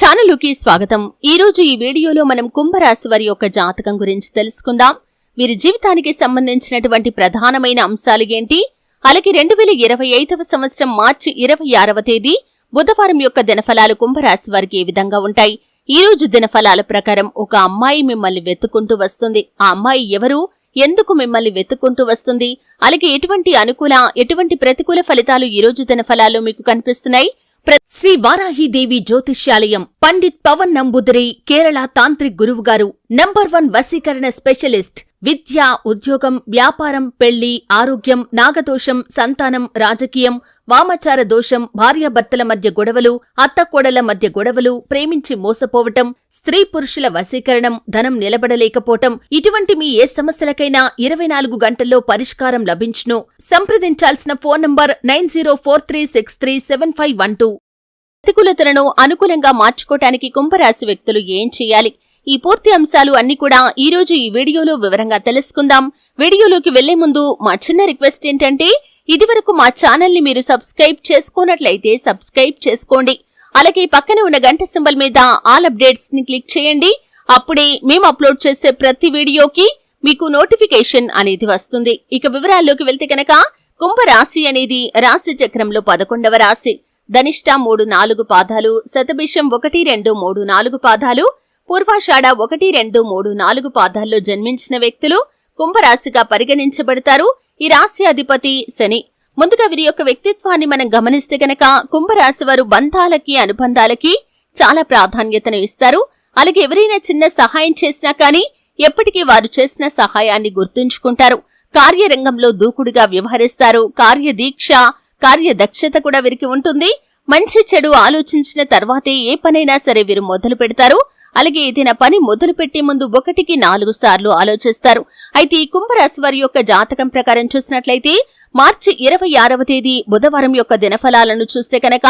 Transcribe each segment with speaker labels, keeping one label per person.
Speaker 1: ఛానలుకి స్వాగతం। ఈ రోజు ఈ వీడియోలో మనం కుంభరాశి వారి యొక్క జాతకం గురించి తెలుసుకుందాం। వీరి జీవితానికి సంబంధించినటువంటి ప్రధానమైన అంశాలు ఏంటి, అలాగే 2025వ సంవత్సరం మార్చి 26వ తేదీ బుధవారం యొక్క దినఫలాలు కుంభరాశి వారికి ఏ విధంగా ఉంటాయి। ఈ రోజు దినఫలాల ప్రకారం ఒక అమ్మాయి మిమ్మల్ని వెతుక్కుంటూ వస్తుంది। ఆ అమ్మాయి ఎవరు, ఎందుకు మిమ్మల్ని వెతుక్కుంటూ వస్తుంది, అలాగే ఎటువంటి అనుకూల ఎటువంటి ప్రతికూల ఫలితాలు ఈ రోజు దినఫలాల్లో మీకు కనిపిస్తున్నాయి। శ్రీ వారాహిదేవి జ్యోతిష్యాలయం పండిత్ పవన్ నంబూదరి కేరళ తాంత్రిక్ గురువు గారు నంబర్ 1 వశీకరణ స్పెషలిస్ట్। విద్య, ఉద్యోగం, వ్యాపారం, పెళ్లి, ఆరోగ్యం, నాగదోషం, సంతానం, రాజకీయం, వామాచార దోషం, భార్యాభర్తల మధ్య గొడవలు, అత్తకోడళ్ల మధ్య గొడవలు, ప్రేమించి మోసపోవటం, స్త్రీ పురుషుల వశీకరణం, ధనం నిలబడలేకపోవటం, ఇటువంటి మీ ఏ సమస్యలకైనా 24 గంటల్లో పరిష్కారం లభించును। సంప్రదించాల్సిన ఫోన్ నంబర్ 9043637512। ప్రతికూలతలను అనుకూలంగా మార్చుకోవటానికి కుంభరాశి వ్యక్తులు ఏం చేయాలి, ఈ పూర్తి అంశాలు అన్ని కూడా ఈ రోజు ఈ వీడియోలో వివరంగా తెలుసుకుందాం। వీడియోలోకి వెళ్లే ముందు మా చిన్న రిక్వెస్ట్ ఏంటంటే, ఇదివరకు మా ఛానల్ ని మీరు సబ్స్క్రైబ్ చేసుకోనట్లయితే సబ్స్క్రైబ్ చేసుకోండి, అలాగే పక్కనే ఉన్న గంట సింబల్ మీద ఆల్ అప్డేట్స్ ని క్లిక్ చేయండి। అప్పుడే మేము అప్లోడ్ చేసే ప్రతి వీడియోకి మీకు నోటిఫికేషన్ అనేది వస్తుంది। ఇక వివరాల్లోకి వెళ్తే కనుక, కుంభరాశి అనేది రాశి చక్రంలో 11వ రాశి। ధనిష్ట 3-4 పాదాలు, శతభిషం 1-2-3-4 పాదాలు, పూర్వాషాఢ 1-2-3-4 పాదాల్లో జన్మించిన వ్యక్తులు కుంభరాశిగా పరిగణించబడతారు। ఈ రాశి అధిపతి శని। ముందుగా వీరి యొక్క వ్యక్తిత్వాన్ని మనం గమనిస్తే గనక, కుంభరాశి వారు బంధాలకి, అనుబంధాలకి చాలా ప్రాధాన్యతను ఇస్తారు। అలాగే ఎవరైనా చిన్న సహాయం చేసినా కానీ ఎప్పటికీ వారు చేసిన సహాయాన్ని గుర్తుంచుకుంటారు। కార్యరంగంలో దూకుడుగా వ్యవహరిస్తారు। కార్యదీక్ష, కార్యదక్షత కూడా వీరికి ఉంటుంది। మంచి చెడు ఆలోచించిన తర్వాతే ఏ పనైనా సరే వీరు మొదలు పెడతారు। అలాగే ఏదైనా పని మొదలు పెట్టే ముందు 1కి 4 సార్లు ఆలోచిస్తారు। అయితే ఈ కుంభరాశి వారి యొక్క జాతకం ప్రకారం చూసినట్లయితే, మార్చి 26వ తేదీ బుధవారం యొక్క దినఫలాలను చూస్తే కనుక,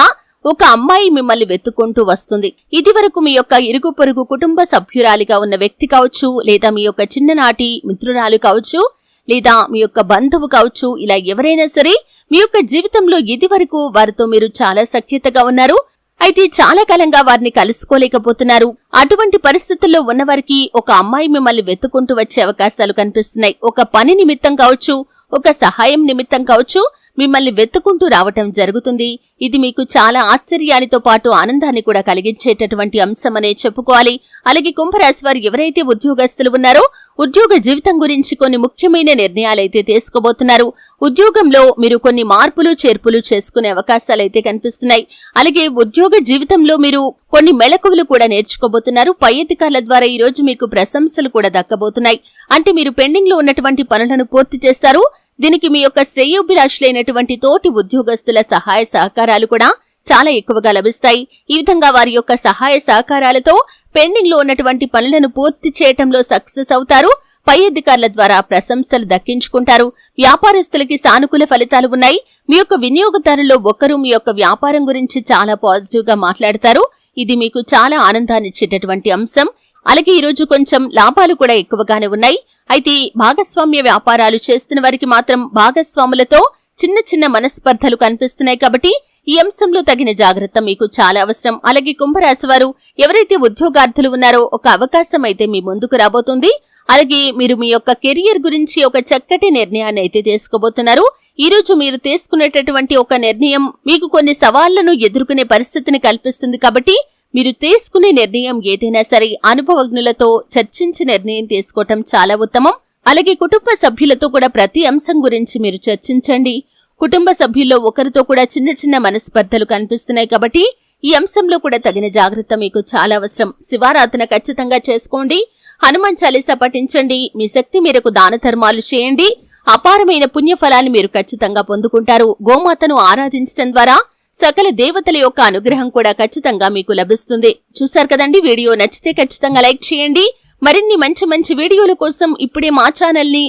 Speaker 1: ఒక అమ్మాయి మిమ్మల్ని వెతుక్కుంటూ వస్తుంది। ఇది వరకు మీ యొక్క ఇరుగు పొరుగు కుటుంబ సభ్యురాలిగా ఉన్న వ్యక్తి కావచ్చు, లేదా మీ యొక్క చిన్ననాటి మిత్రురాలు కావచ్చు, లేదా మీ యొక్క బంధువు కావచ్చు, ఇలా ఎవరైనా సరే మీ యొక్క జీవితంలో ఇది వరకు వారితో మీరు చాలా సఖ్యతగా ఉన్నారు, అయితే చాలా కాలంగా వారిని కలుసుకోలేకపోతున్నారు। అటువంటి పరిస్థితుల్లో ఉన్నవారికి ఒక అమ్మాయి మిమ్మల్ని వెతుక్కుంటూ వచ్చే అవకాశాలు కనిపిస్తున్నాయి। ఒక పని నిమిత్తం కావచ్చు, ఒక సహాయం నిమిత్తం కావచ్చు, మిమ్మల్ని వెతుక్కుంటూ రావటం జరుగుతుంది। ఇది మీకు చాలా ఆశ్చర్యానితో పాటు ఆనందాన్ని కూడా కలిగించేటటువంటి అంశమనే చెప్పుకోవాలి। అలాగే కుంభరాశి వారు ఎవరైతే ఉద్యోగస్తులు ఉన్నారో, ఉద్యోగ జీవితం గురించి కొన్ని ముఖ్యమైన నిర్ణయాలైతే తీసుకోబోతున్నారు। ఉద్యోగంలో మీరు కొన్ని మార్పులు చేర్పులు చేసుకునే అవకాశాలైతే కనిపిస్తున్నాయి। అలాగే ఉద్యోగ జీవితంలో మీరు కొన్ని మెళకువలు కూడా నేర్చుకోబోతున్నారు। పై అధికారుల ద్వారా ఈ రోజు మీకు ప్రశంసలు కూడా దక్కబోతున్నాయి। అంటే మీరు పెండింగ్ లో ఉన్నటువంటి పనులను పూర్తి చేస్తారు। దీనికి మీ యొక్క శ్రేయోభిలాషులైనటువంటి తోటి ఉద్యోగస్తుల సహాయ సహకారాలు కూడా చాలా ఎక్కువగా లభిస్తాయి। ఈ విధంగా వారి యొక్క సహాయ సహకారాలతో పెండింగ్ లో ఉన్నటువంటి పనులను పూర్తి చేయటంలో సక్సెస్ అవుతారు। పై అధికారుల ద్వారా ప్రశంసలు దక్కించుకుంటారు। వ్యాపారస్తులకి సానుకూల ఫలితాలు ఉన్నాయి। మీ యొక్క వినియోగదారుల్లో ఒకరు మీ యొక్క వ్యాపారం గురించి చాలా పాజిటివ్ గా మాట్లాడతారు। ఇది మీకు చాలా ఆనందాన్నిచ్చేటటువంటి అంశం। అలాగే ఈ రోజు కొంచెం లాభాలు కూడా ఎక్కువగానే ఉన్నాయి। అయితే భాగస్వామ్య వ్యాపారాలు చేస్తున్న వారికి మాత్రం భాగస్వాములతో చిన్న చిన్న మనస్పర్ధలు కనిపిస్తున్నాయి, కాబట్టి ఈ అంశంలో తగిన జాగ్రత్త మీకు చాలా అవసరం। అలాగే కుంభరాశి వారు ఎవరైతే ఉద్యోగార్థులు ఉన్నారో, ఒక అవకాశం అయితే మీ ముందుకు రాబోతుంది। అలాగే మీరు మీ యొక్క కెరియర్ గురించి ఒక చక్కటి నిర్ణయాన్ని అయితే తీసుకోబోతున్నారు। ఈ రోజు మీరు తీసుకునేటటువంటి ఒక నిర్ణయం మీకు కొన్ని సవాళ్లను ఎదుర్కొనే పరిస్థితిని కల్పిస్తుంది, కాబట్టి మీరు తీసుకునే నిర్ణయం ఏదైనా సరే అనుభవజ్ఞులతో చర్చించి నిర్ణయం తీసుకోవటం చాలా ఉత్తమం। అలాగే కుటుంబ సభ్యులతో కూడా ప్రతి అంశం గురించి మీరు చర్చించండి। కుటుంబ సభ్యుల్లో ఒకరితో కూడా చిన్న చిన్న మనస్పర్ధలు కనిపిస్తున్నాయి, కాబట్టి ఈ అంశంలో కూడా తగిన జాగ్రత్త మీకు చాలా అవసరం। శివారాధన ఖచ్చితంగా చేసుకోండి, హనుమాన్ చాలీసా పఠించండి, మీ శక్తి మేరకు దాన ధర్మాలు చేయండి। అపారమైన పుణ్యఫలాన్ని మీరు ఖచ్చితంగా పొందుకుంటారు। గోమాతను ఆరాధించడం ద్వారా సకల దేవతల యొక్క అనుగ్రహం కూడా ఖచ్చితంగా మీకు లభిస్తుంది। చూశారు కదండి, వీడియో నచ్చితే ఖచ్చితంగా లైక్ చేయండి। మరిన్ని మంచి వీడియోల కోసం ఇప్పుడే మా ఛానల్ ని